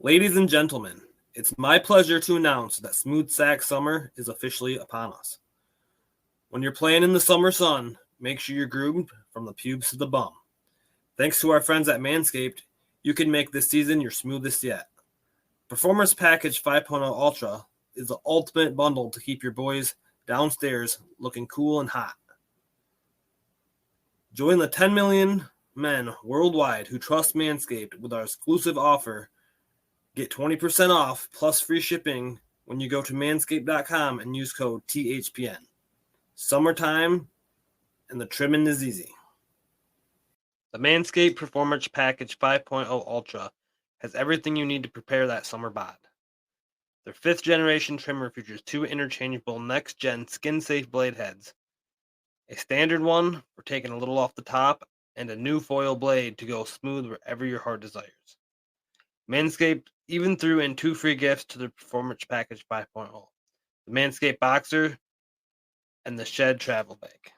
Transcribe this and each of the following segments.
Ladies and gentlemen, it's my pleasure to announce that Smooth Sack Summer is officially upon us. When you're playing in the summer sun, make sure you're groomed from the pubes to the bum. Thanks to our friends at Manscaped, you can make this season your smoothest yet. Performance Package 5.0 Ultra is the ultimate bundle to keep your boys downstairs looking cool and hot. Join the 10 million men worldwide who trust Manscaped with our exclusive offer. Get 20% off plus free shipping when you go to manscaped.com and use code THPN. Summertime and the trimming is easy. The Manscaped Performance Package 5.0 Ultra has everything you need to prepare that summer bod. Their 5th generation trimmer features 2 interchangeable next-gen skin-safe blade heads, a standard one for taking a little off the top, and a new foil blade to go smooth wherever your heart desires. Manscaped even threw in 2 free gifts to their Performance Package 5.0, the Manscaped Boxer and the Shed Travel Bag.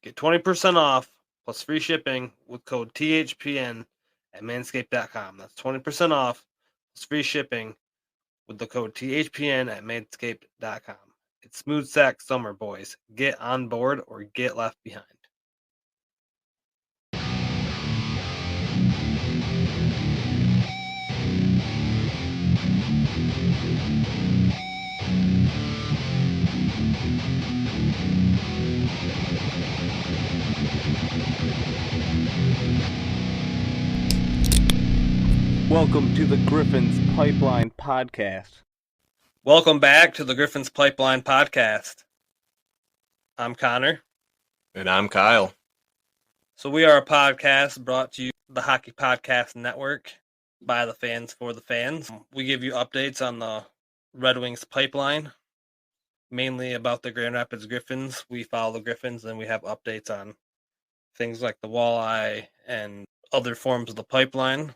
Get 20% off plus free shipping with code THPN at manscaped.com. That's 20% off plus free shipping with the code THPN at manscaped.com. It's Smooth Sack Summer, boys. Get on board or get left behind. Welcome to the Griffins Pipeline Podcast. Welcome back to the Griffins Pipeline Podcast. I'm Connor. And I'm Kyle. So we are a podcast brought to you the Hockey Podcast Network by the fans for the fans. We give you updates on the Red Wings pipeline, mainly about the Grand Rapids Griffins. We follow the Griffins and we have updates on things like the walleye and other forms of the pipeline.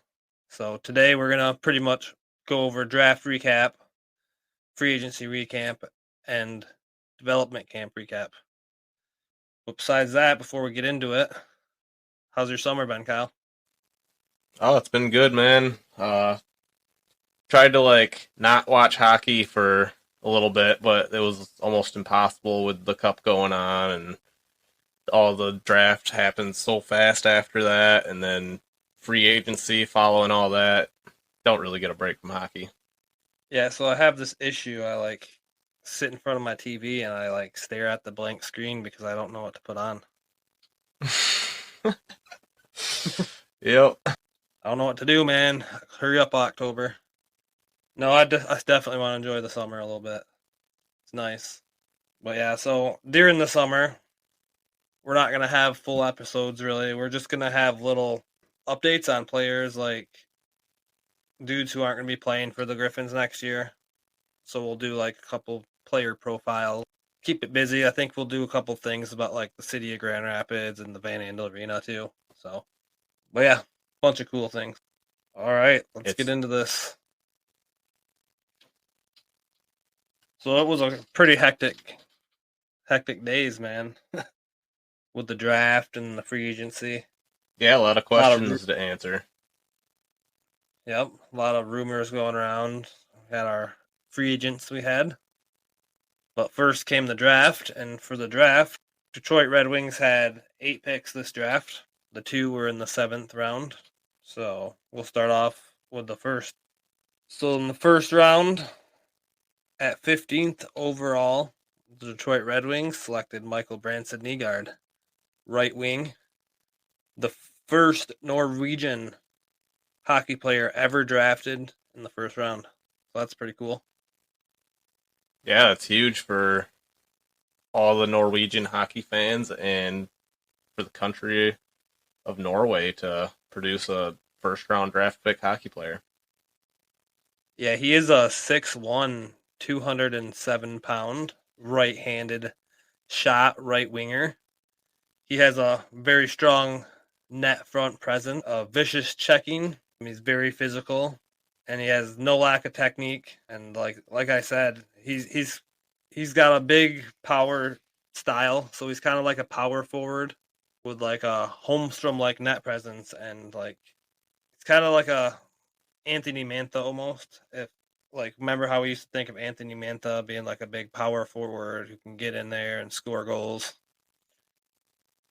So today we're going to pretty much go over draft recap, free agency recap, and development camp recap. But besides that, before we get into it, how's your summer been, Kyle? Oh, it's been good, man. Tried to not watch hockey for a little bit, but it was almost impossible with the cup going on and all the draft happened so fast after that, and then free agency following all that. Don't really get a break from hockey. Yeah, so I have this issue. I sit in front of my TV and I stare at the blank screen because I don't know what to put on. Yep. I don't know what to do, man. Hurry up, October. No, I definitely want to enjoy the summer a little bit. It's nice. But yeah, so during the summer, we're not going to have full episodes, really. We're just going to have little updates on players, like dudes who aren't going to be playing for the Griffins next year. So we'll do a couple player profiles. Keep it busy. I think we'll do a couple things about the city of Grand Rapids and the Van Andel Arena too. So, but yeah, bunch of cool things. All right, let's get into this. So it was a pretty hectic days, man, with the draft and the free agency. Yeah, a lot of questions to answer. Yep, a lot of rumors going around. We had our free agents we had. But first came the draft, and for the draft, Detroit Red Wings had 8 picks this draft. The 2 were in the 7th round. So we'll start off with the first. So in the first round, at 15th overall, the Detroit Red Wings selected Michael Branson-Nygaard, right wing, the first Norwegian hockey player ever drafted in the first round. So that's pretty cool. Yeah, it's huge for all the Norwegian hockey fans and for the country of Norway to produce a first-round draft pick hockey player. Yeah, he is a 6'1", 207-pound, right-handed shot right winger. He has a very strong net front presence, a vicious checking. He's very physical, and he has no lack of technique. And like I said, he's got a big power style, so he's kind of like a power forward with a Holmstrom net presence, and it's kind of like a Anthony Mantha almost. If remember how we used to think of Anthony Mantha being like a big power forward who can get in there and score goals.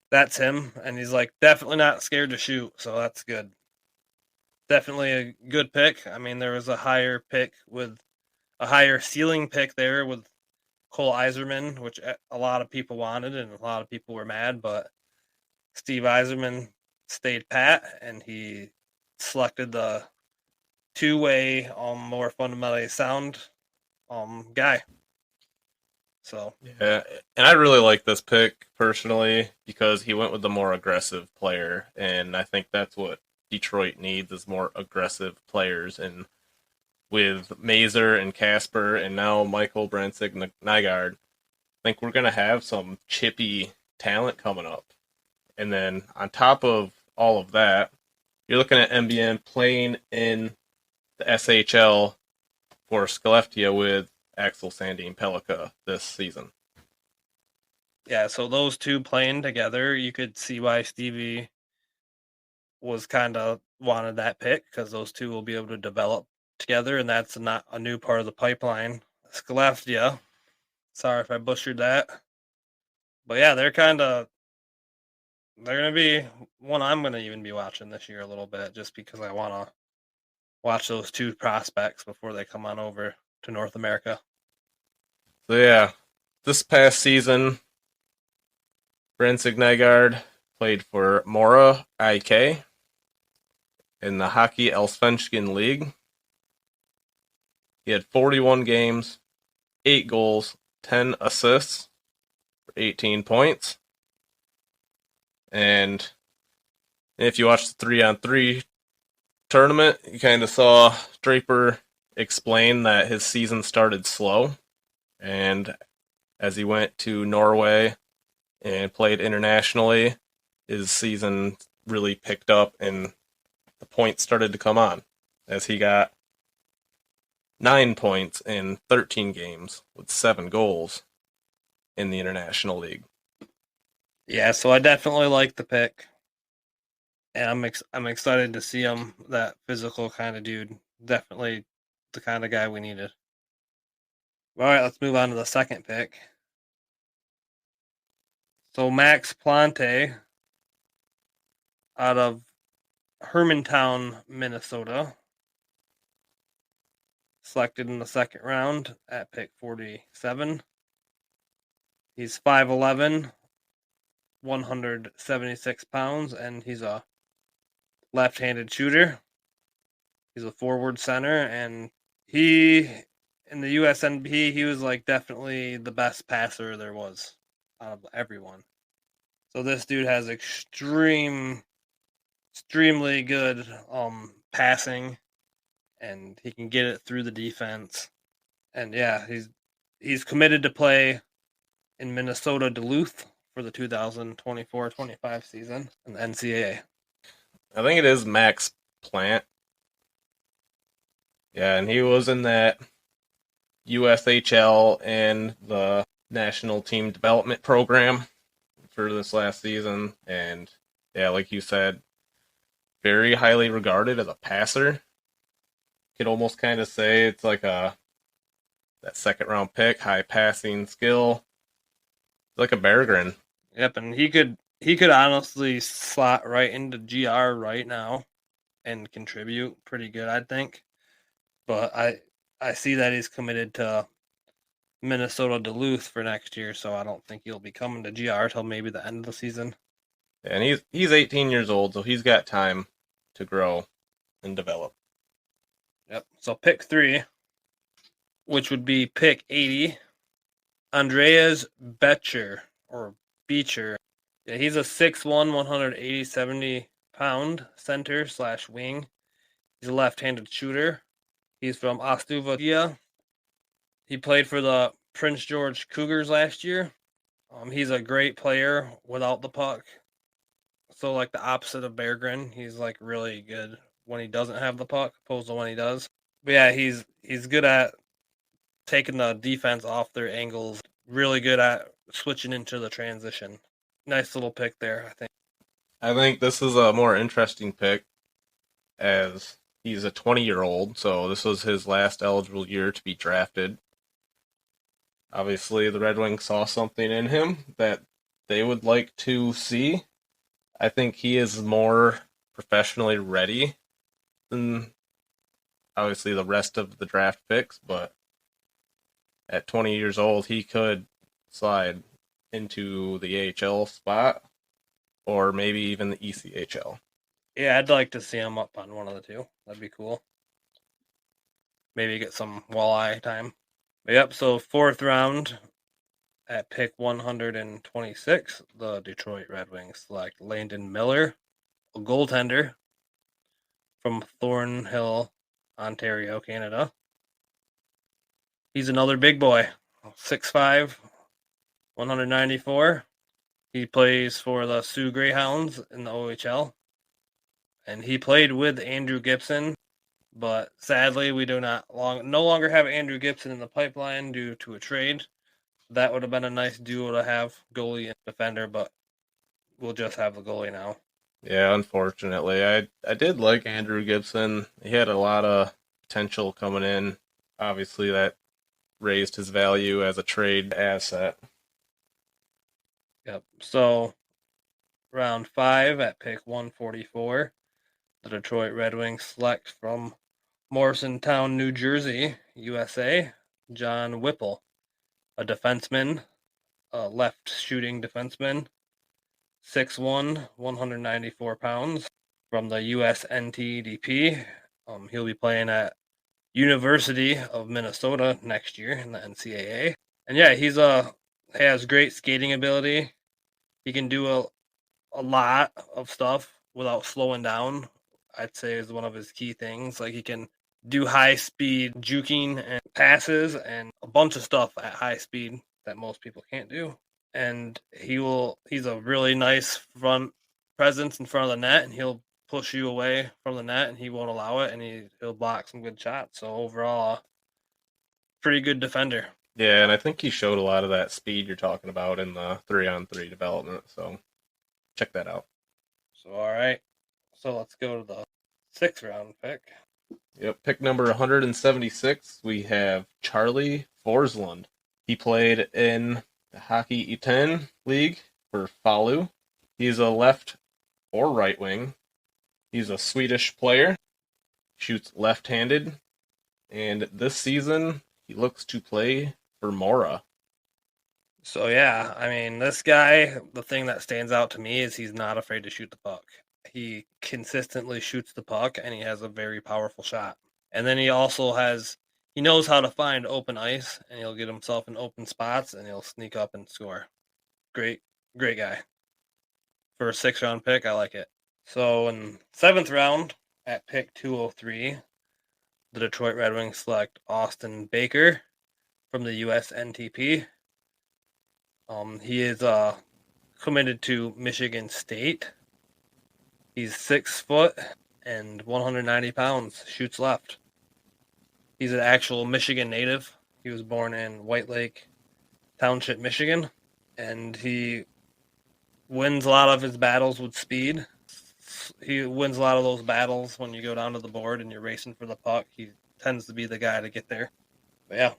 That's him, and he's like definitely not scared to shoot, so that's good. Definitely a good pick. I mean, there was a higher ceiling pick there with Cole Eiserman, which a lot of people wanted and a lot of people were mad, but Steve Eiserman stayed pat and he selected the two-way, more fundamentally sound guy. So Yeah, and I really like this pick personally because he went with the more aggressive player, and I think that's what Detroit needs is more aggressive players. And with Mazer and Casper and now Michael Brenzig Nygaard, I think we're gonna have some chippy talent coming up. And then on top of all of that, you're looking at MBN playing in the SHL for Skellefteå with Axel Sandin Pellikka this season. yeah, so those two playing together, you could see why Stevie was kind of wanted that pick because those two will be able to develop together, and that's not a new part of the pipeline. Skellefteå, sorry if I butchered that, but yeah, they're gonna be one I'm gonna even be watching this year a little bit just because I want to watch those two prospects before they come on over to North America. So yeah, this past season, Brenzig Nygaard played for Mora IK in the Hockey Allsvenskan League. He had 41 games, 8 goals, 10 assists for 18 points. And if you watch the 3-on-3 tournament, you kind of saw Draper explain that his season started slow. And as he went to Norway and played internationally, his season really picked up and the points started to come on as he got 9 points in 13 games with 7 goals in the International League. Yeah, so I definitely like the pick, and I'm excited to see him. That physical kind of dude, definitely the kind of guy we needed. All right, let's move on to the second pick. So Max Plante out of Hermantown, Minnesota, selected in the second round at pick 47. He's 5'11", 176 pounds, and he's a left-handed shooter. He's a forward center, and he, in the USNP, he was like definitely the best passer there was out of everyone. So this dude has extremely good passing, and he can get it through the defense. And yeah, he's committed to play in Minnesota Duluth for the 2024-25 season in the NCAA. I think it is Max Plant. Yeah, and he was in that USHL and the National Team Development Program for this last season. And yeah, like you said, very highly regarded as a passer. Could almost kind of say it's like that second round pick, high passing skill. Like a Berggren. Yep, and he could honestly slot right into GR right now and contribute pretty good, I think. But I see that he's committed to Minnesota Duluth for next year, so I don't think he'll be coming to GR till maybe the end of the season. And he's 18 years old, so he's got time to grow and develop. Yep. So pick 3, which would be pick 80, Andreas Becher or Beecher. Yeah, he's a 6'1", 170-pound center / wing. He's a left-handed shooter. He's from Ostuvatia. He played for the Prince George Cougars last year. He's a great player without the puck. So like the opposite of Berggren, he's like really good when he doesn't have the puck, opposed to when he does. But yeah, he's good at taking the defense off their angles. Really good at switching into the transition. Nice little pick there, I think. I think this is a more interesting pick as He's a 20-year-old, so this was his last eligible year to be drafted. Obviously, the Red Wings saw something in him that they would like to see. I think he is more professionally ready than obviously the rest of the draft picks, but at 20 years old, he could slide into the AHL spot or maybe even the ECHL. Yeah, I'd like to see him up on one of the two. That'd be cool. Maybe get some walleye time. But yep, so 4th round at pick 126, the Detroit Red Wings select Landon Miller, a goaltender from Thornhill, Ontario, Canada. He's another big boy, 6'5", 194. He plays for the Sioux Greyhounds in the OHL. And he played with Andrew Gibson, but sadly we do no longer have Andrew Gibson in the pipeline due to a trade. That would have been a nice duo to have, goalie and defender, but we'll just have the goalie now. Yeah, unfortunately. I did like Andrew Gibson. He had a lot of potential coming in. Obviously, that raised his value as a trade asset. Yep. So, round 5 at pick 144, the Detroit Red Wings select from Morrisontown, New Jersey, USA, John Whipple, a defenseman, a left shooting defenseman, 6'1", 194 pounds, from the USNTDP. He'll be playing at University of Minnesota next year in the NCAA. And yeah, has great skating ability. He can do a lot of stuff without slowing down. I'd say is one of his key things. Like he can do high speed juking and passes and a bunch of stuff at high speed that most people can't do. And he's a really nice front presence in front of the net, and he'll push you away from the net and he won't allow it, and he'll block some good shots. So overall, pretty good defender. Yeah, and I think he showed a lot of that speed you're talking about in the 3-on-3 development, so check that out. So all right. So let's go to the 6th round pick. Yep, pick number 176, we have Charlie Forsland. He played in the Hockey E10 League for Falu. He's a left or right wing. He's a Swedish player, shoots left-handed, and this season he looks to play for Mora. So yeah, I mean, this guy, the thing that stands out to me is he's not afraid to shoot the puck. He consistently shoots the puck, and he has a very powerful shot. And then he knows how to find open ice, and he'll get himself in open spots, and he'll sneak up and score. Great guy. For a 6th round pick, I like it. So in 7th round, at pick 203, the Detroit Red Wings select Austin Baker from the USNTP. He is committed to Michigan State. He's 6 foot and 190 pounds, shoots left. He's an actual Michigan native. He was born in White Lake Township, Michigan, and he wins a lot of his battles with speed. He wins a lot of those battles when you go down to the board and you're racing for the puck. He tends to be the guy to get there. But yeah,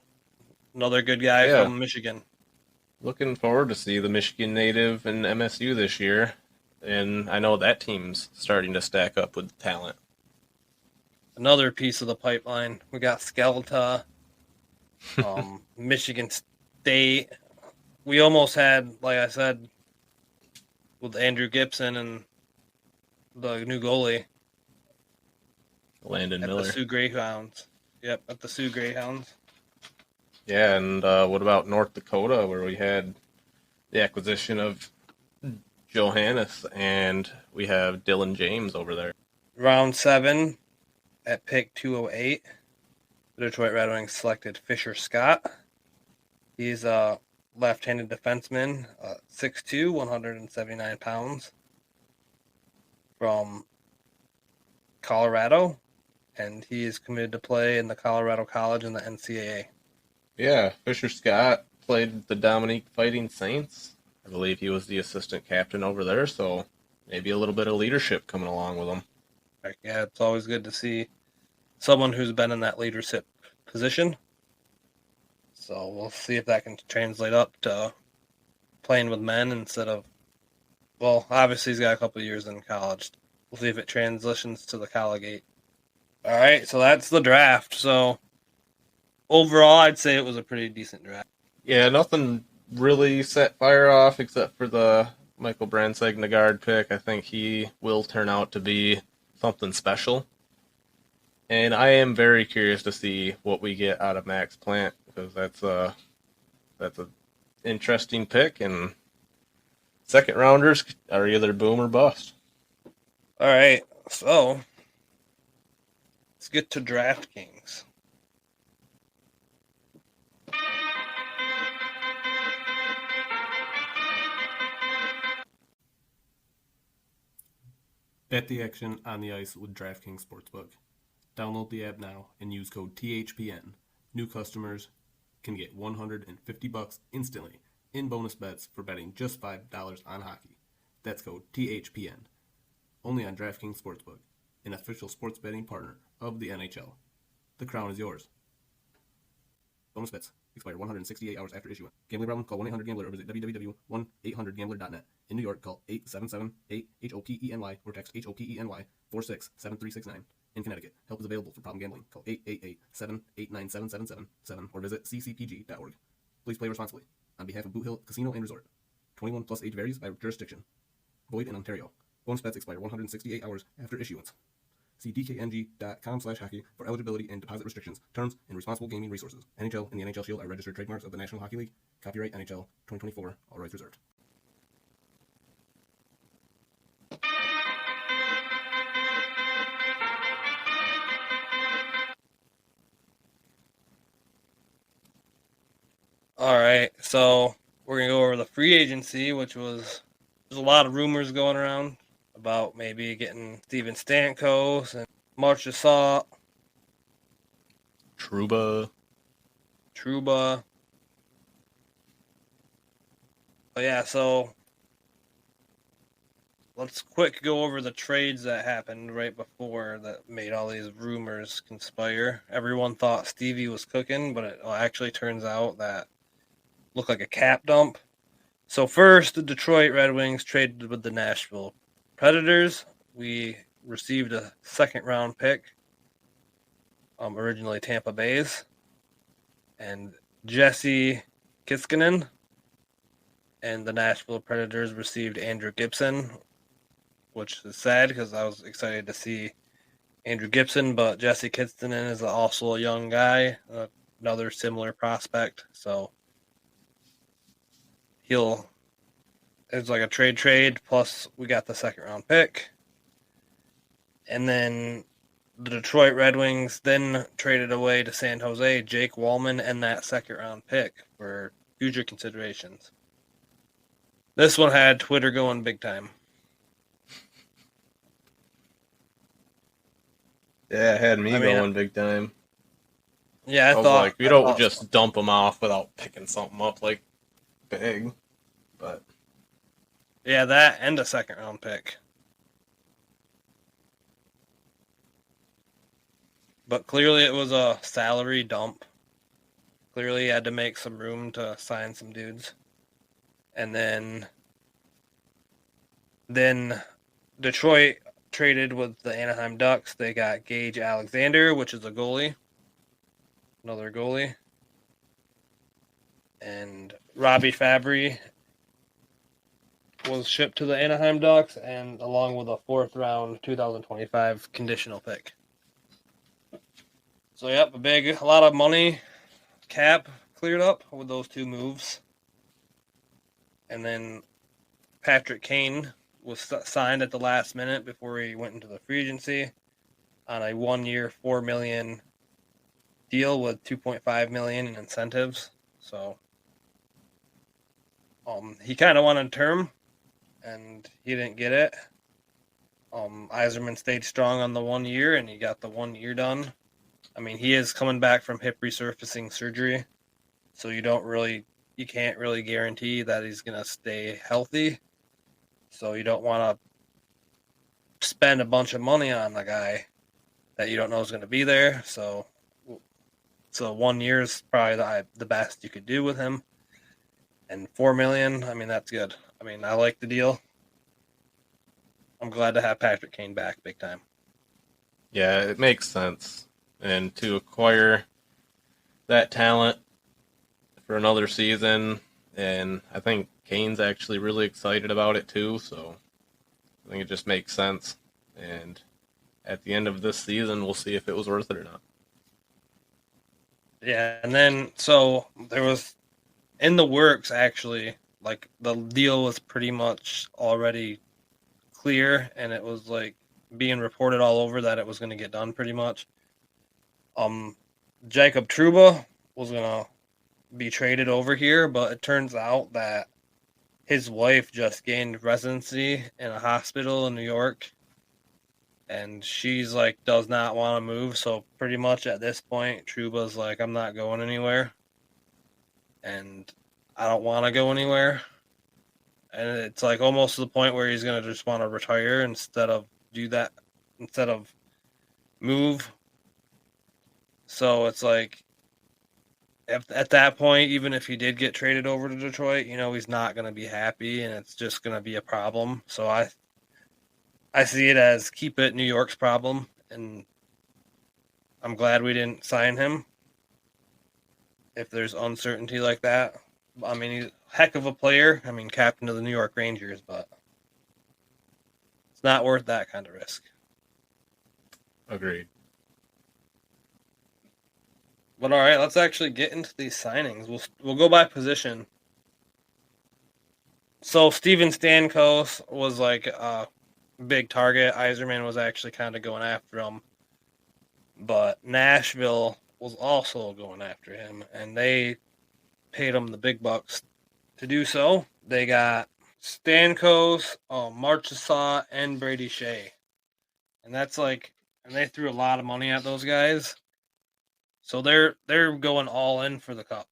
another good guy from Michigan. Looking forward to see the Michigan native in MSU this year, and I know that team's starting to stack up with talent. Another piece of the pipeline. We got Skeleta, Michigan State. We almost had, like I said, with Andrew Gibson and the new goalie, Landon at Miller. the Sioux Greyhounds. Yep, at the Sioux Greyhounds. Yeah, and what about North Dakota, where we had the acquisition of Johannes, and we have Dylan James over there. Round 7, at pick 208, the Detroit Red Wings selected Fisher Scott. He's a left-handed defenseman, 6'2", 179 pounds, from Colorado, and he is committed to play in the Colorado College in the NCAA. Yeah, Fisher Scott played the Dominique Fighting Saints. I believe he was the assistant captain over there, so maybe a little bit of leadership coming along with him. Yeah, it's always good to see someone who's been in that leadership position. So we'll see if that can translate up to playing with men instead of, well, obviously he's got a couple of years in college. We'll see if it transitions to the Collegate. All right, so that's the draft. So overall, I'd say it was a pretty decent draft. Yeah, nothing really set fire off except for the Michael Brandsegg-Nagard pick. I think he will turn out to be something special. And I am very curious to see what we get out of Max Plant, because that's a interesting pick, and second rounders are either boom or bust. All right, so let's get to DraftKings. Bet the action on the ice with DraftKings Sportsbook. Download the app now and use code THPN. New customers can get $150 instantly in bonus bets for betting just $5 on hockey. That's code THPN. Only on DraftKings Sportsbook, an official sports betting partner of the NHL. The crown is yours. Bonus bets expire 168 hours after issuance. Gambling problem? Call 1-800-GAMBLER or visit www.1800gambler.net. In New York, call 877-8-HOPENY or text HOPENY 467369. In Connecticut, help is available for problem gambling. Call 888-789-7777 or visit ccpg.org. Please play responsibly. On behalf of Boot Hill Casino and Resort. 21 plus age varies by jurisdiction. Void in Ontario. Bonus bets expire 168 hours after issuance. See dkng.com/hockey for eligibility and deposit restrictions, terms, and responsible gaming resources. NHL and the NHL Shield are registered trademarks of the National Hockey League. Copyright NHL 2024. All rights reserved. All right, so we're going to go over the free agency, which was, there's a lot of rumors going around about maybe getting Steven Stamkos and Marchessault, Trouba. But yeah, so let's quick go over the trades that happened right before that made all these rumors conspire. Everyone thought Stevie was cooking, but it actually turns out that looked like a cap dump. So first, the Detroit Red Wings traded with the Nashville Predators. We received a second-round pick, originally Tampa Bay's, and Jesse Kiskinen. And the Nashville Predators received Andrew Gibson, which is sad because I was excited to see Andrew Gibson, but Jesse Kiskinen is also a young guy, another similar prospect, so it's like a trade, plus we got the second round pick. And then the Detroit Red Wings then traded away to San Jose Jake Wallman and that second round pick for future considerations. This one had Twitter going big time. Yeah, it had me going big time. Yeah, I was like, we don't just dump them off without picking something up like big. But yeah, that and a second round pick. But clearly it was a salary dump. Clearly he had to make some room to sign some dudes. And then Detroit traded with the Anaheim Ducks. They got Gage Alexander, which is a goalie. Another goalie. And Robbie Fabry was shipped to the Anaheim Ducks, and along with a fourth round 2025 conditional pick. So yep, a lot of money cap cleared up with those two moves. And then Patrick Kane was signed at the last minute before he went into the free agency on a 1-year, $4 million deal with $2.5 million in incentives. So he kind of wanted a term, and he didn't get it. Yzerman stayed strong on the 1 year, and he got the 1 year done. I mean, he is coming back from hip resurfacing surgery, so you can't really guarantee that he's going to stay healthy. So you don't want to spend a bunch of money on the guy that you don't know is going to be there. So 1 year is probably the best you could do with him. And $4 million, I mean, that's good. I mean, I like the deal. I'm glad to have Patrick Kane back big time. Yeah, it makes sense. And to acquire that talent for another season, and I think Kane's actually really excited about it too, so I think it just makes sense. And at the end of this season, we'll see if it was worth it or not. Yeah, and then so there was in the works actually, like the deal was pretty much already clear, and it was like being reported all over that it was going to get done pretty much. Jacob Trouba was going to be traded over here, but it turns out that his wife just gained residency in a hospital in New York, and she's like does not want to move. So pretty much at this point, Trouba's like, I'm not going anywhere, and I don't want to go anywhere. And it's like almost to the point where he's gonna just want to retire instead of move. So it's like at that point, even if he did get traded over to Detroit, he's not gonna be happy, and it's just gonna be a problem. So I see it as keep it New York's problem, and I'm glad we didn't sign him. If there's uncertainty like that, I mean, he's a heck of a player. I mean, captain of the New York Rangers, but it's not worth that kind of risk. Agreed. But all right, let's actually get into these signings. We'll go by position. So Steven Stamkos was like a big target. Yzerman was actually kind of going after him, but Nashville was also going after him, and they paid him the big bucks to do so. They got Stamkos, Marchessault, and Brady Shea, and and they threw a lot of money at those guys. So they're going all in for the cup.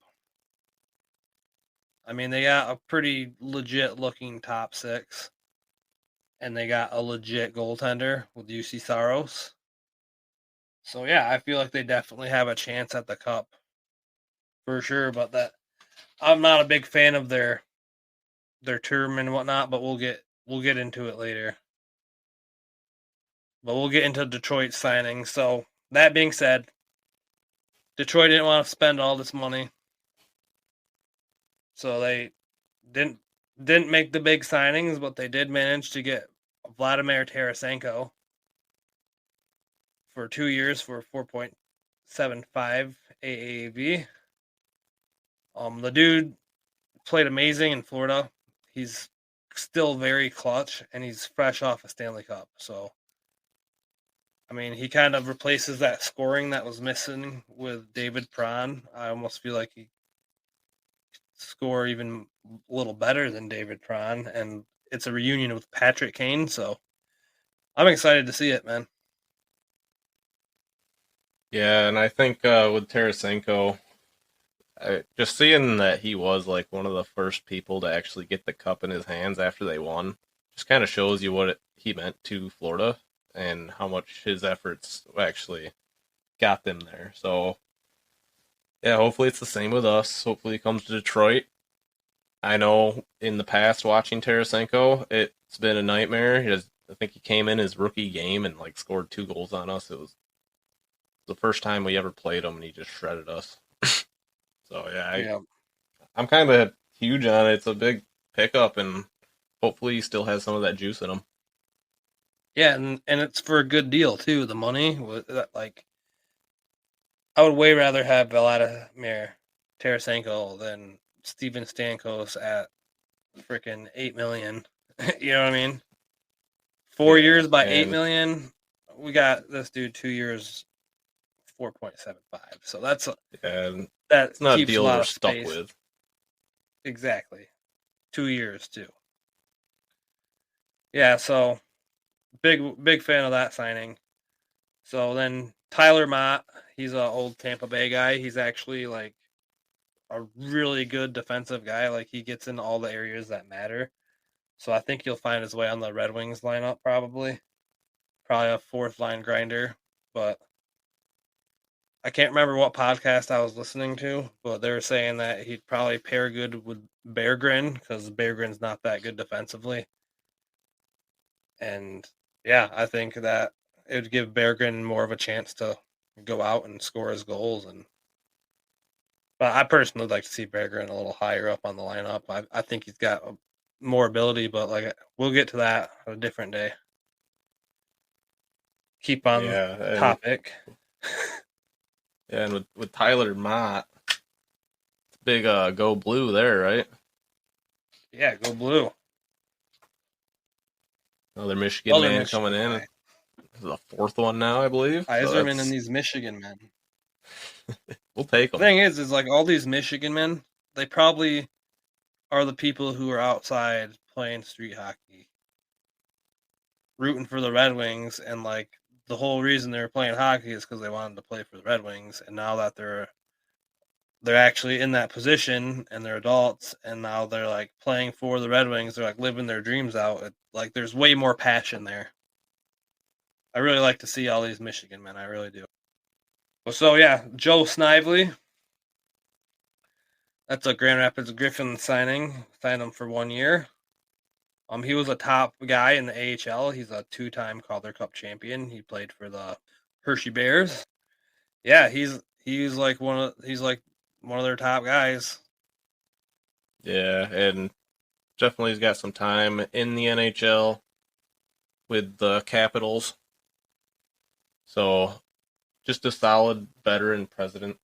I mean, they got a pretty legit looking top six, and they got a legit goaltender with UC Saros. So yeah, I feel like they definitely have a chance at the cup for sure. But that I'm not a big fan of their term and whatnot. But we'll get into it later. But we'll get into Detroit signing. So that being said, Detroit didn't want to spend all this money, so they didn't make the big signings, but they did manage to get Vladimir Tarasenko for 2 years for 4.75 AAV. The dude played amazing in Florida. He's still very clutch, and he's fresh off a Stanley Cup. So, I mean, he kind of replaces that scoring that was missing with David Perron. I almost feel like he score even a little better than David Perron, and it's a reunion with Patrick Kane, so I'm excited to see it, man. Yeah, and I think with Tarasenko, just seeing that he was like one of the first people to actually get the cup in his hands after they won, just kind of shows you what he meant to Florida and how much his efforts actually got them there. So, yeah, hopefully it's the same with us. Hopefully he comes to Detroit. I know in the past watching Tarasenko, it's been a nightmare. I think he came in his rookie game and like scored 2 goals on us. It was the first time we ever played him, and he just shredded us. So yeah, I'm kind of huge on it. It's a big pickup, and hopefully he still has some of that juice in him. Yeah, and it's for a good deal too. The money was like, I would way rather have Vladimir Tarasenko than Steven Stamkos at freaking $8 million. You know what I mean? 4 years by $8 million. We got this dude 2 years, 4.75. So that's it's not a deal we're stuck with. Exactly, 2 years too. Yeah, so big fan of that signing. So then Tyler Mott, he's an old Tampa Bay guy. He's actually like a really good defensive guy. Like he gets in all the areas that matter. So I think he'll find his way on the Red Wings lineup probably. Probably a fourth line grinder. but I can't remember what podcast I was listening to, but they were saying that he'd probably pair good with Berggren because Berggren's not that good defensively. And yeah, I think that it would give Berggren more of a chance to go out and score his goals. But I personally would like to see Berggren a little higher up on the lineup. I think he's got more ability, but like we'll get to that on a different day. Keep on Yeah, topic. and with Tyler Mott, big go blue there, right? Yeah, go blue. Another Michigan man Michigan coming in. guy. This is the fourth one now, I believe. Iserman and these Michigan men. We'll take The them. thing is like all these Michigan men, they probably are the people who are outside playing street hockey, rooting for the Red Wings, and like the whole reason they were playing hockey is because they wanted to play for the Red Wings, and now that they're actually in that position and they're adults, and now they're like playing for the Red Wings, they're like living their dreams out. Like there's way more passion there. I really like to see all these Michigan men. I really do. Well, so yeah, Joe Snively. That's a Grand Rapids Griffins signing. Signed him for 1 year. He was a top guy in the AHL. He's a 2-time Calder Cup champion. He played for the Hershey Bears. Yeah, he's like one of their top guys. Yeah, and definitely he's got some time in the NHL with the Capitals. So just a solid veteran president.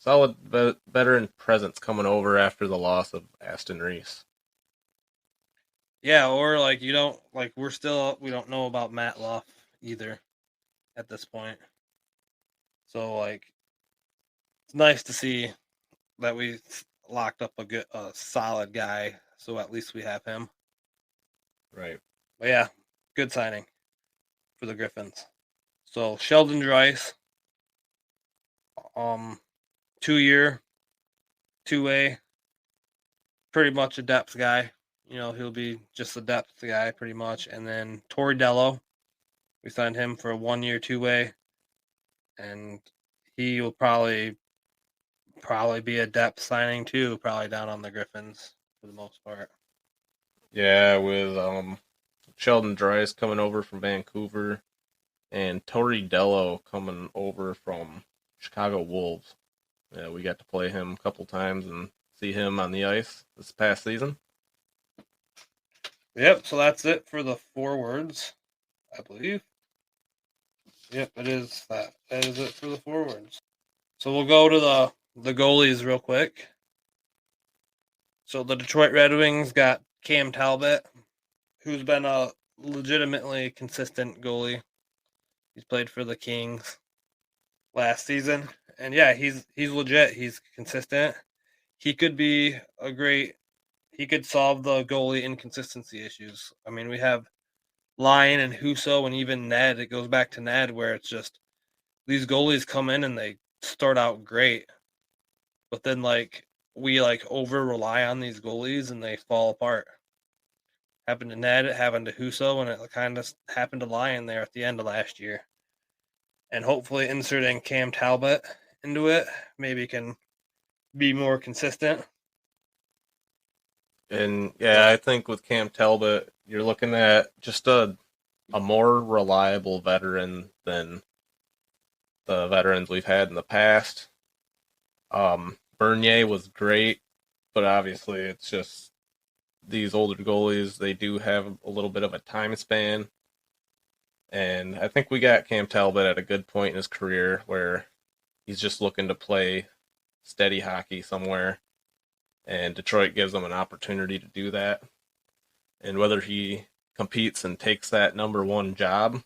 Veteran presence coming over after the loss of Aston Reese. Yeah, or like we don't know about Matt Luff either at this point. So like it's nice to see that we locked up a solid guy, so at least we have him. Right. But yeah, good signing for the Griffins. So Sheldon Dries, 2-year, 2-way, pretty much a depth guy. You know, he'll be just a depth guy pretty much. And then Tori Dello, we signed him for a 1-year, 2-way, and he will probably be a depth signing too, probably down on the Griffins for the most part. Yeah, with Sheldon Dries coming over from Vancouver and Tori Dello coming over from Chicago Wolves. Yeah, we got to play him a couple times and see him on the ice this past season. Yep, so that's it for the forwards, I believe. Yep, it is that. That is it for the forwards. So we'll go to the goalies real quick. So the Detroit Red Wings got Cam Talbot, who's been a legitimately consistent goalie. He's played for the Kings last season. And yeah, he's legit. He's consistent. He could be he could solve the goalie inconsistency issues. I mean, we have Lyon and Husso and even Ned. It goes back to Ned where it's just these goalies come in and they start out great. But then like we like over rely on these goalies and they fall apart. Happened to Ned, it happened to Husso, and it kind of happened to Lyon there at the end of last year. And hopefully inserting Cam Talbot into it maybe can be more consistent. And yeah, I think with Cam Talbot, you're looking at just a more reliable veteran than the veterans we've had in the past. Bernier was great, but obviously it's just these older goalies, they do have a little bit of a time span. And I think we got Cam Talbot at a good point in his career where he's just looking to play steady hockey somewhere. And Detroit gives him an opportunity to do that. And whether he competes and takes that number one job,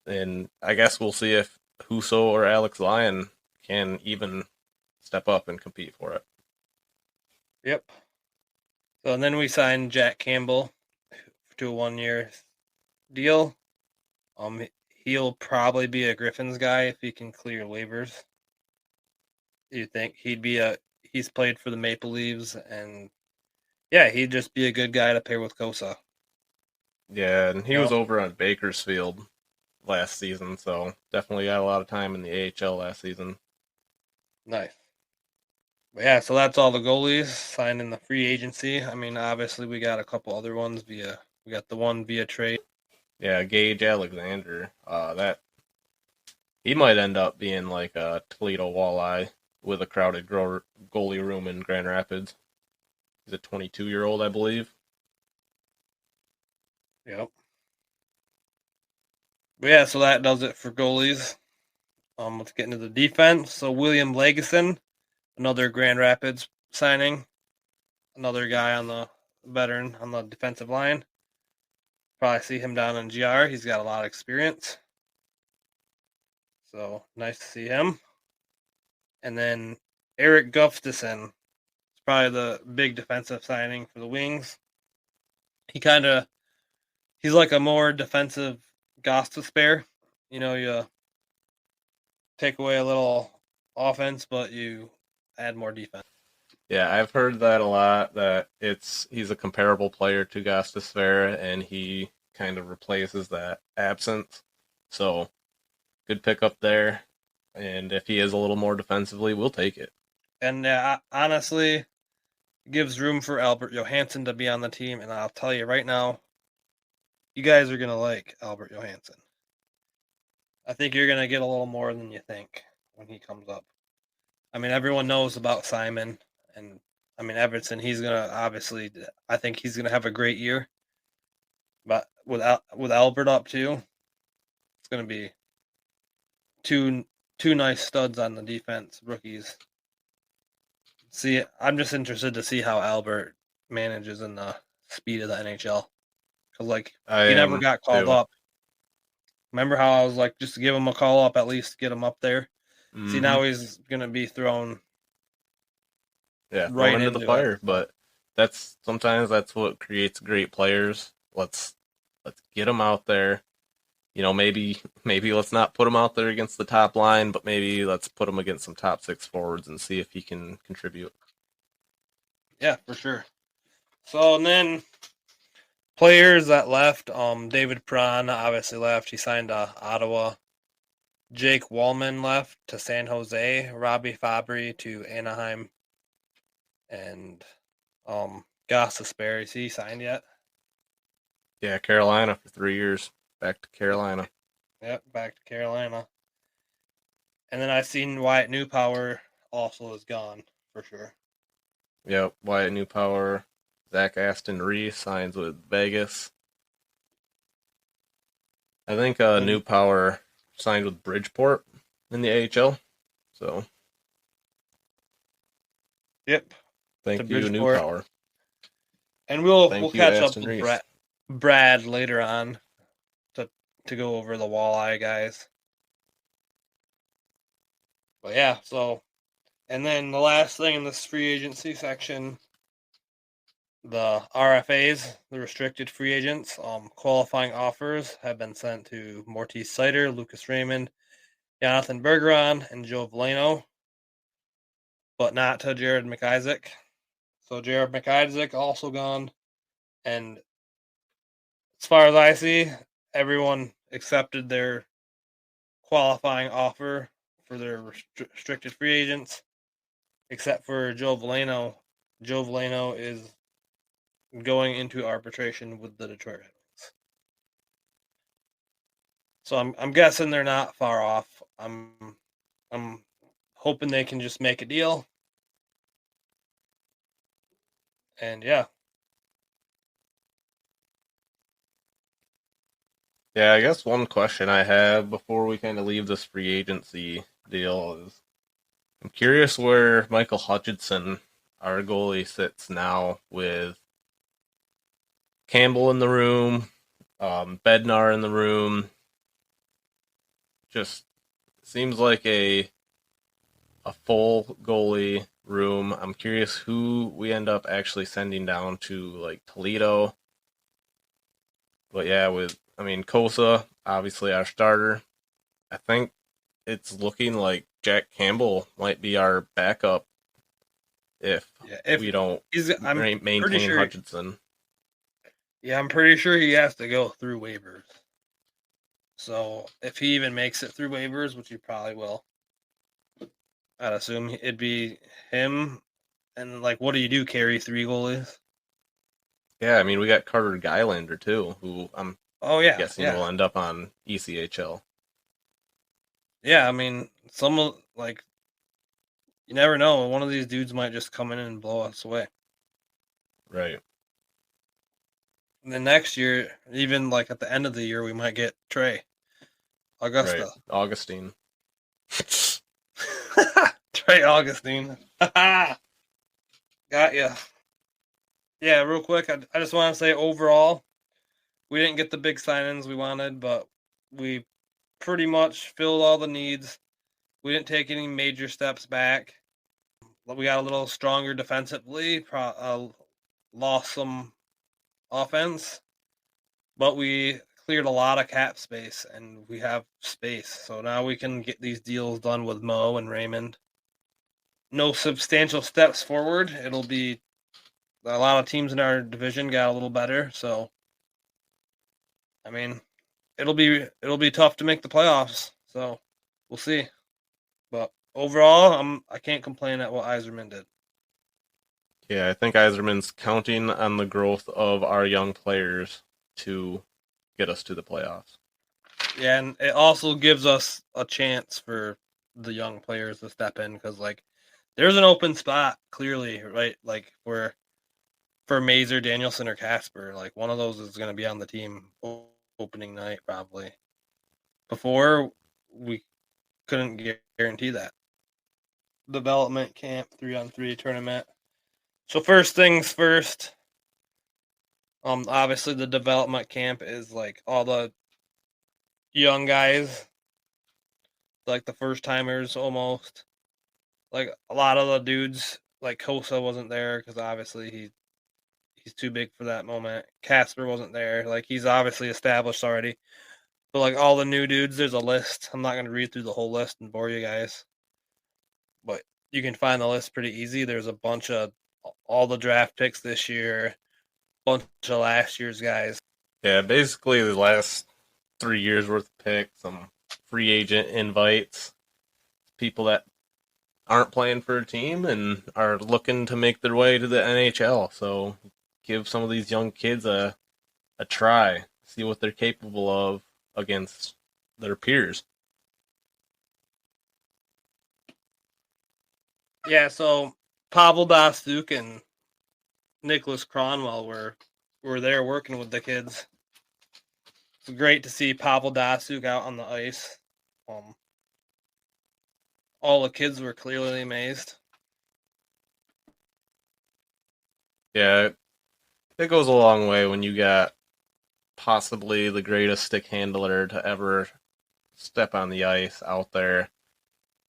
and I guess we'll see if Husso or Alex Lyon can even step up and compete for it. Yep. So and then we signed Jack Campbell to a 1-year deal. He'll probably be a Griffins guy if he can clear waivers. You think he's played for the Maple Leafs, and yeah, he'd just be a good guy to pair with Kosa. Yeah, and he was over on Bakersfield last season, so definitely got a lot of time in the AHL last season. Nice. But yeah, so that's all the goalies signed in the free agency. I mean, obviously we got a couple other ones we got the one via trade. Yeah, Gage Alexander. That he might end up being like a Toledo Walleye with a crowded goalie room in Grand Rapids. He's a 22-year-old, I believe. Yep. But yeah, so that does it for goalies. Let's get into the defense. So William Lagesson, another Grand Rapids signing, another guy on the veteran on the defensive line. Probably see him down in GR. He's got a lot of experience. So nice to see him. And then Eric Gustafsson is probably the big defensive signing for the Wings. He's like a more defensive Gostisbehere. You know, you take away a little offense, but you add more defense. Yeah, I've heard that a lot. That he's a comparable player to Gostisbehere, and he kind of replaces that absence. So good pickup there. And if he is a little more defensively, we'll take it. And honestly, it gives room for Albert Johansson to be on the team. And I'll tell you right now, you guys are going to like Albert Johansson. I think you're going to get a little more than you think when he comes up. I mean, everyone knows about Simon. And, I mean, Everton, he's going to obviously, I think he's going to have a great year. But with Albert up too, it's going to be two nice studs on the defense, rookies. See, I'm just interested to see how Albert manages in the speed of the NHL. Because, like, he never got called up. Remember how I was like, just to give him a call up, at least get him up there? Mm-hmm. See, now he's going to be thrown right into the fire. It. But sometimes that's what creates great players. Let's get them out there. You know, maybe let's not put him out there against the top line, but maybe let's put him against some top six forwards and see if he can contribute. Yeah, for sure. So, and then players that left, David Perron obviously left. He signed to Ottawa. Jake Wallman left to San Jose. Robbie Fabry to Anaheim. And Gostisbehere, is he signed yet? Yeah, Carolina for 3 years. Back to Carolina. Yep, back to Carolina. And then I've seen Wyatt Newpower also is gone, for sure. Yep, Wyatt Newpower. Zach Aston Reese signs with Vegas. I think Newpower signed with Bridgeport in the AHL. So. Yep. Thank you, Newpower. And we'll catch up with Brad later on to go over the Walleye guys. But yeah, so, and then the last thing in this free agency section, the RFAs, the restricted free agents, qualifying offers have been sent to Mortiz Sider, Lucas Raymond, Jonathan Bergeron, and Joe Veleno, but not to Jared McIsaac. So Jared McIsaac also gone, and as far as I see, everyone accepted their qualifying offer for their restricted free agents, except for Joe Veleno. Joe Veleno is going into arbitration with the Detroit Red Wings. So I'm guessing they're not far off. I'm hoping they can just make a deal. And yeah. Yeah, I guess one question I have before we kind of leave this free agency deal is I'm curious where Michael Hutchinson, our goalie, sits now with Campbell in the room, Bednar in the room. Just seems like a full goalie room. I'm curious who we end up actually sending down to like Toledo. But yeah, Kosa, obviously our starter. I think it's looking like Jack Campbell might be our backup if we don't maintain Hutchinson. Yeah, I'm pretty sure he has to go through waivers. So if he even makes it through waivers, which he probably will, I'd assume it'd be him. And like, what do you do? Carry 3 goalies? Yeah, I mean, we got Carter Gylander, too, who I'm Oh yeah, guessing yeah, will end up on ECHL. yeah. I mean, like you never know. One of these dudes might just come in and blow us away. Right. And then next year, even like at the end of the year, we might get Trey Right. Augusta. Augustine. Trey Augustine. Got ya. Yeah, real quick, I just want to say overall, we didn't get the big signings we wanted, but we pretty much filled all the needs. We didn't take any major steps back. We got a little stronger defensively, lost some offense, but we cleared a lot of cap space, and we have space. So now we can get these deals done with Mo and Raymond. No substantial steps forward. It'll be a lot of teams in our division got a little better, so I mean, it'll be tough to make the playoffs. So we'll see. But overall, I can't complain at what Yzerman did. Yeah, I think Yzerman's counting on the growth of our young players to get us to the playoffs. Yeah, and it also gives us a chance for the young players to step in because, like, there's an open spot clearly, right? Like for Mazer, Danielson, or Casper. Like one of those is going to be on the team opening night probably. Before we couldn't guarantee that. Development camp 3-on-3 tournament. So first things first. Obviously the development camp is like all the young guys, like the first timers almost. Like a lot of the dudes, like Kosa wasn't there because obviously he's too big for that moment. Casper wasn't there, like he's obviously established already. But like all the new dudes, there's a list. I'm not gonna read through the whole list and bore you guys, but you can find the list pretty easy. There's a bunch of all the draft picks this year, bunch of last year's guys. Yeah, basically the last 3 years worth of picks, some free agent invites, people that aren't playing for a team and are looking to make their way to the NHL. So give some of these young kids a try, see what they're capable of against their peers. Yeah, so Pavel Dastuk and Nicholas Cronwell were there working with the kids. It's great to see Pavel Dasuk out on the ice. All the kids were clearly amazed. Yeah, it goes a long way when you got possibly the greatest stick handler to ever step on the ice out there,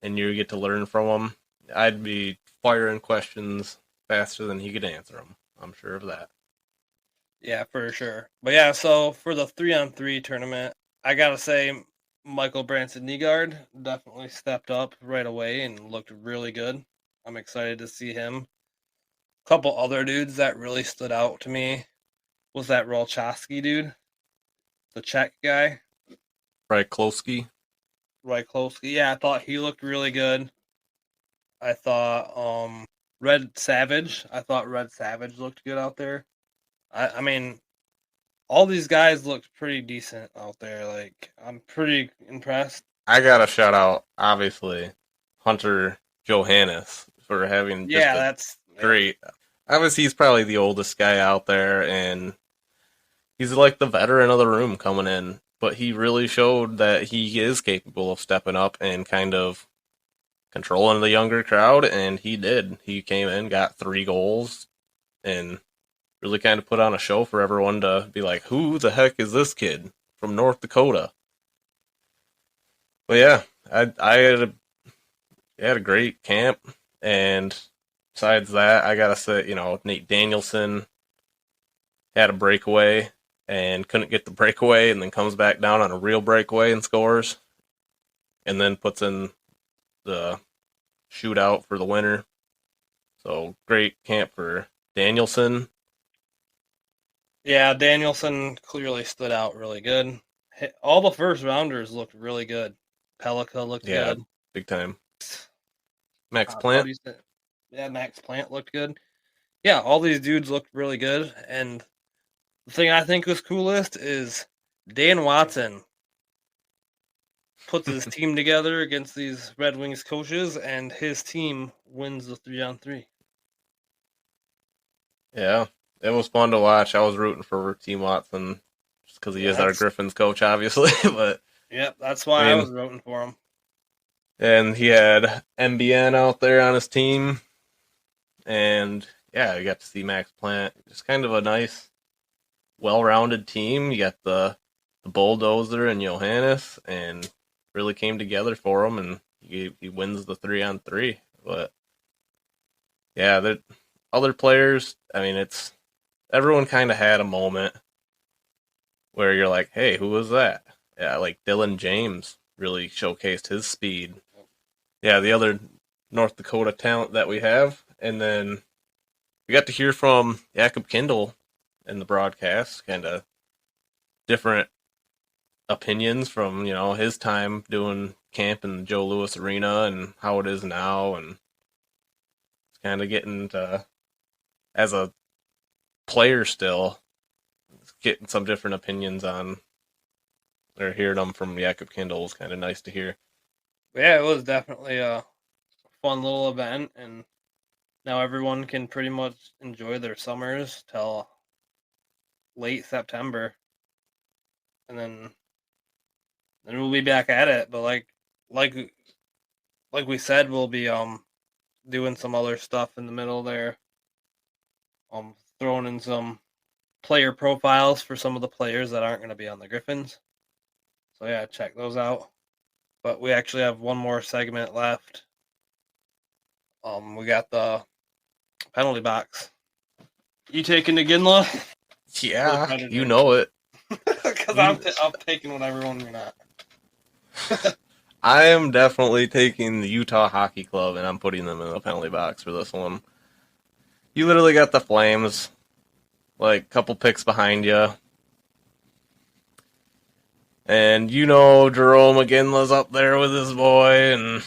and you get to learn from him. I'd be firing questions faster than he could answer them. I'm sure of that. Yeah, for sure. But yeah, so for the 3-on-3 tournament, I gotta say Michael Branson Nygaard definitely stepped up right away and looked really good. I'm excited to see him. A couple other dudes that really stood out to me was that Rolchowski dude, the Czech guy. Ryklowski. Ryklowski. Yeah, I thought he looked really good. I thought Red Savage looked good out there. I mean, all these guys looked pretty decent out there. Like, I'm pretty impressed. I gotta shout out, obviously, Hunter Johannes for having just that's great. Obviously, he's probably the oldest guy out there, and he's like the veteran of the room coming in. But he really showed that he is capable of stepping up and kind of controlling the younger crowd, and he did. He came in, got 3 goals, and really kind of put on a show for everyone to be like, who the heck is this kid from North Dakota? But yeah, I had a great camp, and besides that, I gotta say, Nate Danielson had a breakaway and couldn't get the breakaway, and then comes back down on a real breakaway and scores, and then puts in the shootout for the winner. So great camp for Danielson. Yeah, Danielson clearly stood out really good. all the first rounders looked really good. Pelika looked Yeah, good. big time. Max How Plant. do you say? Yeah, Max Plant looked good. Yeah, all these dudes looked really good. And the thing I think was coolest is Dan Watson puts his team together against these Red Wings coaches, and his team wins the 3-on-3. Yeah, it was fun to watch. I was rooting for Team Watson just because he Yeah, is our Griffins coach, obviously. But yep, that's why I I mean, was rooting for him. and he had MBN out there on his team, and yeah, you got to see Max Plant. Just kind of a nice, well-rounded team. You got the bulldozer and Johannes, and really came together for him, and he wins the 3-on-3. But yeah, the other players. I mean, it's everyone kind of had a moment where you're like, hey, who was that? Yeah, like Dylan James really showcased his speed. Yeah, the other North Dakota talent that we have. And then we got to hear from Jakob Kindl in the broadcast, kind of different opinions from, his time doing camp in the Joe Louis Arena and how it is now. And kind of getting to, as a player still, getting some different opinions on or hearing them from Jakob Kindl was kind of nice to hear. Yeah, it was definitely a fun little event, and now everyone can pretty much enjoy their summers till late September, and then we'll be back at it. But like we said, we'll be doing some other stuff in the middle there, throwing in some player profiles for some of the players that aren't going to be on the Griffins. So yeah, check those out. But we actually have one more segment left. We got the penalty box. You taking the Ginla? Yeah, you know it. Because I'm taking whatever one you're not. I am definitely taking the Utah Hockey Club, and I'm putting them in the penalty box for this one. You literally got the Flames, like, a couple picks behind you. And Jerome Iginla's up there with his boy and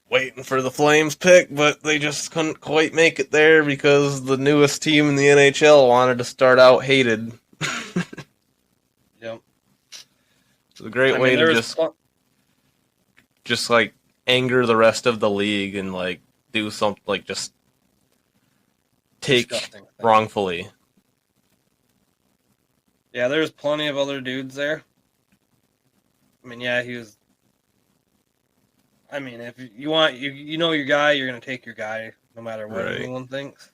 waiting for the Flames pick, but they just couldn't quite make it there because the newest team in the NHL wanted to start out hated. Yep. It's a great way to just like anger the rest of the league and like do something like just take wrongfully. Yeah, there's plenty of other dudes there. I mean, yeah, he was. I mean, if you want, you know your guy, you're gonna take your guy, no matter what anyone thinks.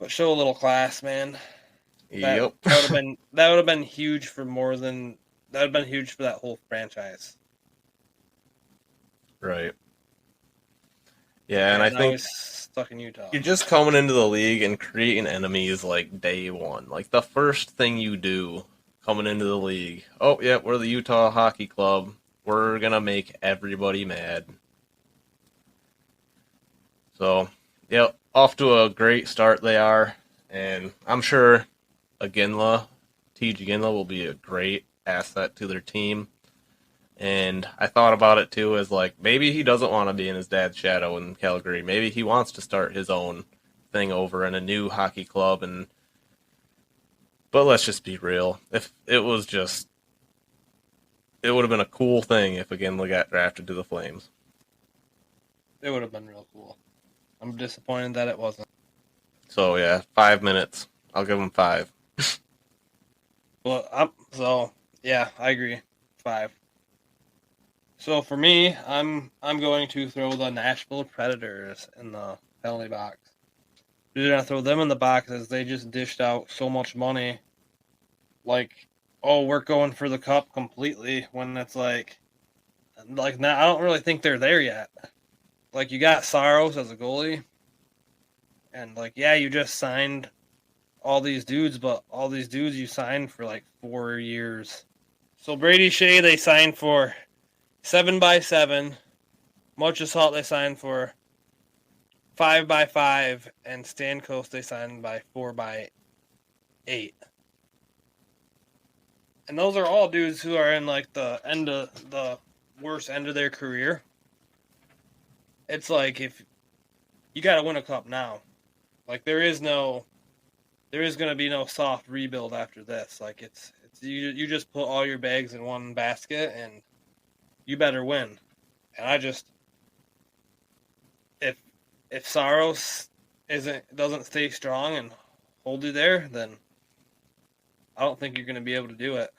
But show a little class, man. Yep. That would have been huge for more than that would have been huge for that whole franchise. Right. Yeah, and I think he's stuck in Utah. You're just coming into the league and creating enemies like day one. Like the first thing you do coming into the league. Oh, yeah, we're the Utah Hockey Club. We're going to make everybody mad. So, yeah, off to a great start they are. And I'm sure T.J. Ginla will be a great asset to their team. And I thought about it too as like maybe he doesn't want to be in his dad's shadow in Calgary. Maybe he wants to start his own thing over in a new hockey club. But let's just be real. If it was just, it would have been a cool thing if Iginla got drafted to the Flames. It would have been real cool. I'm disappointed that it wasn't. So yeah, 5 minutes. I'll give him 5. Well, yeah, I agree. 5. So for me, I'm going to throw the Nashville Predators in the penalty box. We're gonna throw them in the box as they just dished out so much money. Like, oh, we're going for the cup completely. When it's like now, I don't really think they're there yet. Like, you got Saros as a goalie, and like, yeah, you just signed all these dudes, but all these dudes you signed for like 4 years. So Brady Shea they signed for 7x7. Marchessault they signed for 5x5, and Stamkos they signed by 4x8. And those are all dudes who are in like the worst end of their career. It's like if you got to win a cup now. Like there is going to be no soft rebuild after this. Like it's you just put all your bags in one basket and you better win. And I just if Saros doesn't stay strong and hold you there, then I don't think you're going to be able to do it.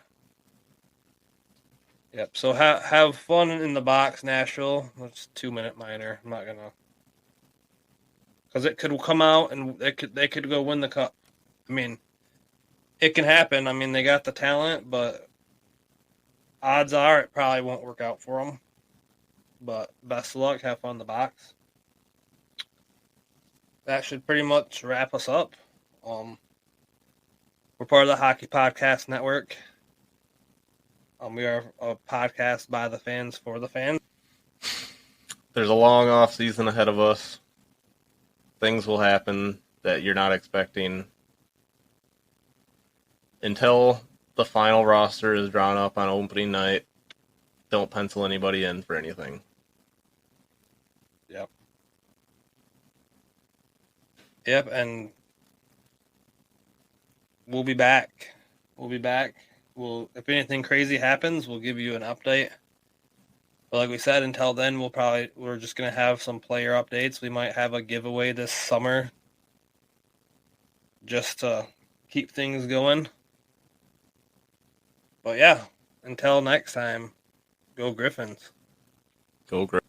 Yep. So have fun in the box, Nashville. That's 2-minute minor. I'm not gonna, because it could come out and they could go win the cup. I mean, it can happen. I mean, they got the talent, but odds are it probably won't work out for them. But best of luck. Have fun in the box. That should pretty much wrap us up. We're part of the Hockey Podcast Network. We are a podcast by the fans for the fans. There's a long off season ahead of us. Things will happen that you're not expecting. Until the final roster is drawn up on opening night, don't pencil anybody in for anything. Yep. Yep, and we'll be back. If anything crazy happens, we'll give you an update. But like we said, until then, we're just gonna have some player updates. We might have a giveaway this summer, just to keep things going. But yeah, until next time, go Griffins. Go Griffins.